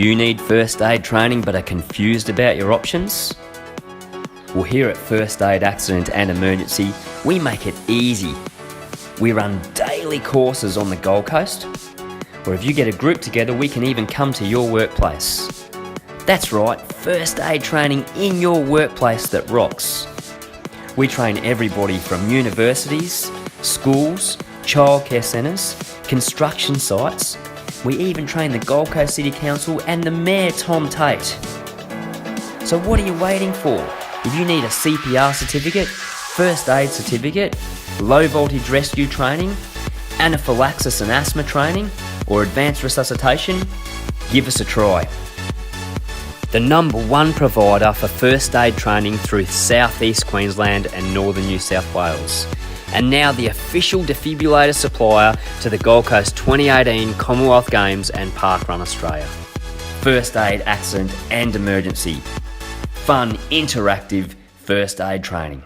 you need first aid training but are confused about your options? Well, here at First Aid Accident and Emergency, we make it easy. We run daily courses on the Gold Coast, or if you get a group together, we can even come to your workplace. That's right, first aid training in your workplace that rocks. We train everybody from universities, schools, childcare centres, construction sites. We even train the Gold Coast City Council and the Mayor Tom Tate. So what are you waiting for? If you need a CPR certificate, first aid certificate, low voltage rescue training, anaphylaxis and asthma training, or advanced resuscitation, give us a try. The #1 provider for first aid training through South East Queensland and Northern New South Wales. And now the official defibrillator supplier to the Gold Coast 2018 Commonwealth Games and Parkrun Australia. First aid, accident and emergency. Fun, interactive first aid training.